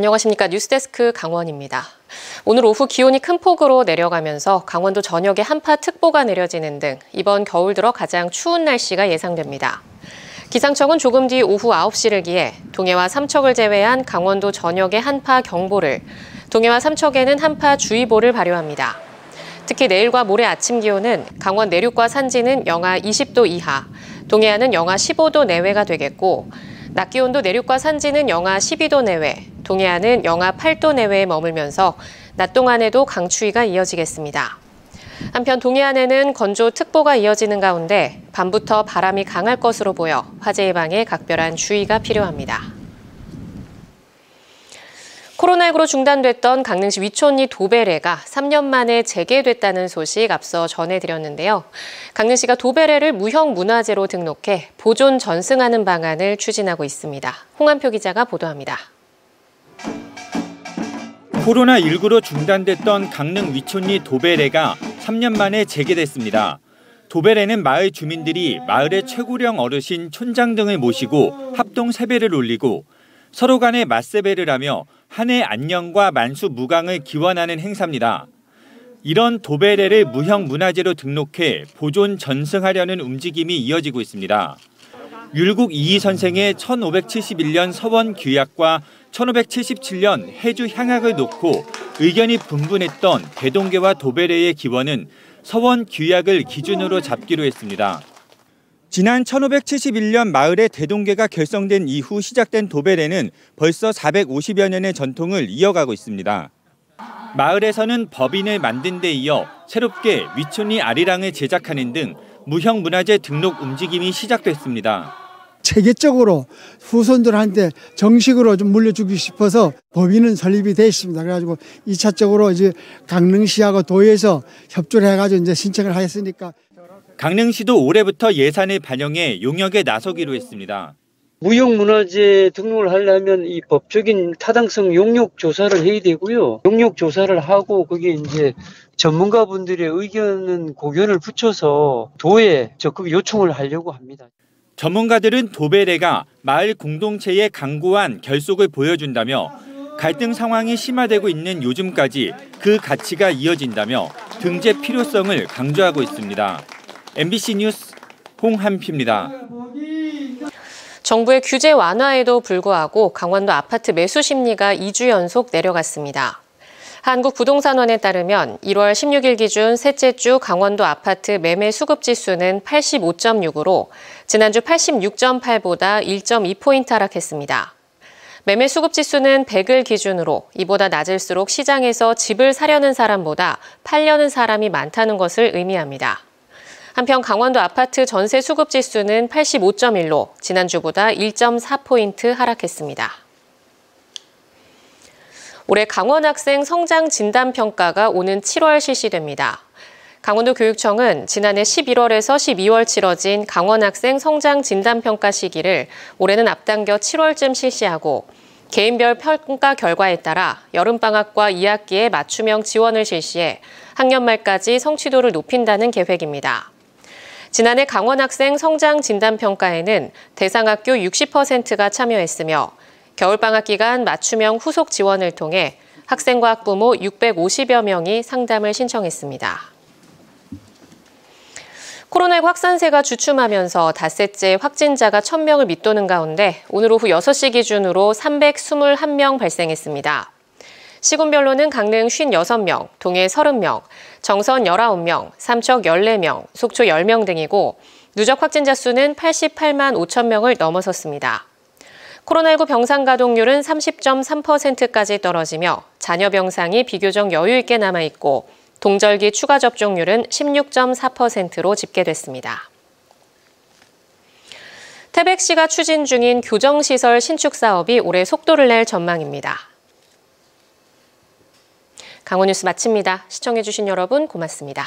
안녕하십니까. 뉴스데스크 강원입니다. 오늘 오후 기온이 큰 폭으로 내려가면서 강원도 전역에 한파특보가 내려지는 등 이번 겨울 들어 가장 추운 날씨가 예상됩니다. 기상청은 조금 뒤 오후 9시를 기해 동해와 삼척을 제외한 강원도 전역에 한파 경보를, 동해와 삼척에는 한파 주의보를 발효합니다. 특히 내일과 모레 아침 기온은 강원 내륙과 산지는 영하 20도 이하, 동해안은 영하 15도 내외가 되겠고, 낮 기온도 내륙과 산지는 영하 12도 내외, 동해안은 영하 8도 내외에 머물면서 낮 동안에도 강추위가 이어지겠습니다. 한편 동해안에는 건조특보가 이어지는 가운데 밤부터 바람이 강할 것으로 보여 화재 예방에 각별한 주의가 필요합니다. 코로나19로 중단됐던 강릉시 위촌리 도배례가 3년 만에 재개됐다는 소식 앞서 전해드렸는데요. 강릉시가 도배례를 무형문화재로 등록해 보존 전승하는 방안을 추진하고 있습니다. 홍한표 기자가 보도합니다. 코로나19로 중단됐던 강릉 위촌리 도배례가 3년 만에 재개됐습니다. 도배례는 마을 주민들이 마을의 최고령 어르신 촌장 등을 모시고 합동 세배를 올리고 서로 간에 맞세배를 하며 한 해 안녕과 만수 무강을 기원하는 행사입니다. 이런 도배례를 무형문화재로 등록해 보존 전승하려는 움직임이 이어지고 있습니다. 율곡 이희 선생의 1571년 서원 규약과 1577년 해주 향약을 놓고 의견이 분분했던 대동계와 도배례의 기원은 서원 규약을 기준으로 잡기로 했습니다. 지난 1571년 마을의 대동계가 결성된 이후 시작된 도배례는 벌써 450여 년의 전통을 이어가고 있습니다. 마을에서는 법인을 만든 데 이어 새롭게 위촌리 아리랑을 제작하는 등 무형문화재 등록 움직임이 시작됐습니다. 체계적으로 후손들한테 정식으로 좀 물려주고 싶어서 법인은 설립이 돼 있습니다. 그래가지고 2차적으로 이제 강릉시하고 도에서 협조를 해가지고 이제 신청을 하였으니까. 강릉시도 올해부터 예산을 반영해 용역에 나서기로 했습니다. 무형문화재 등록을 하려면 이 법적인 타당성 용역 조사를 해야 되고요. 용역 조사를 하고 그게 이제 전문가분들의 의견은 고견을 붙여서 도에 적극 요청을 하려고 합니다. 전문가들은 도배례가 마을 공동체의 강고한 결속을 보여준다며 갈등 상황이 심화되고 있는 요즘까지 그 가치가 이어진다며 등재 필요성을 강조하고 있습니다. MBC 뉴스 홍한표입니다. 정부의 규제 완화에도 불구하고 강원도 아파트 매수 심리가 2주 연속 내려갔습니다. 한국부동산원에 따르면 1월 16일 기준 셋째 주 강원도 아파트 매매 수급 지수는 85.6으로 지난주 86.8보다 1.2포인트 하락했습니다. 매매 수급 지수는 100을 기준으로 이보다 낮을수록 시장에서 집을 사려는 사람보다 팔려는 사람이 많다는 것을 의미합니다. 한편 강원도 아파트 전세 수급 지수는 85.1로 지난주보다 1.4포인트 하락했습니다. 올해 강원학생 성장진단평가가 오는 7월 실시됩니다. 강원도 교육청은 지난해 11월에서 12월 치러진 강원학생 성장진단평가 시기를 올해는 앞당겨 7월쯤 실시하고 개인별 평가 결과에 따라 여름방학과 2학기에 맞춤형 지원을 실시해 학년 말까지 성취도를 높인다는 계획입니다. 지난해 강원학생 성장진단평가에는 대상학교 60%가 참여했으며 겨울방학 기간 맞춤형 후속 지원을 통해 학생과 학부모 650여 명이 상담을 신청했습니다. 코로나19 확산세가 주춤하면서 닷새째 확진자가 1,000명을 밑도는 가운데 오늘 오후 6시 기준으로 321명 발생했습니다. 시군별로는 강릉 56명, 동해 30명, 정선 19명, 삼척 14명, 속초 10명 등이고 누적 확진자 수는 88만 5천 명을 넘어섰습니다. 코로나19 병상 가동률은 30.3%까지 떨어지며 잔여 병상이 비교적 여유 있게 남아있고 동절기 추가 접종률은 16.4%로 집계됐습니다. 태백시가 추진 중인 교정시설 신축 사업이 올해 속도를 낼 전망입니다. 강원뉴스 마칩니다. 시청해주신 여러분 고맙습니다.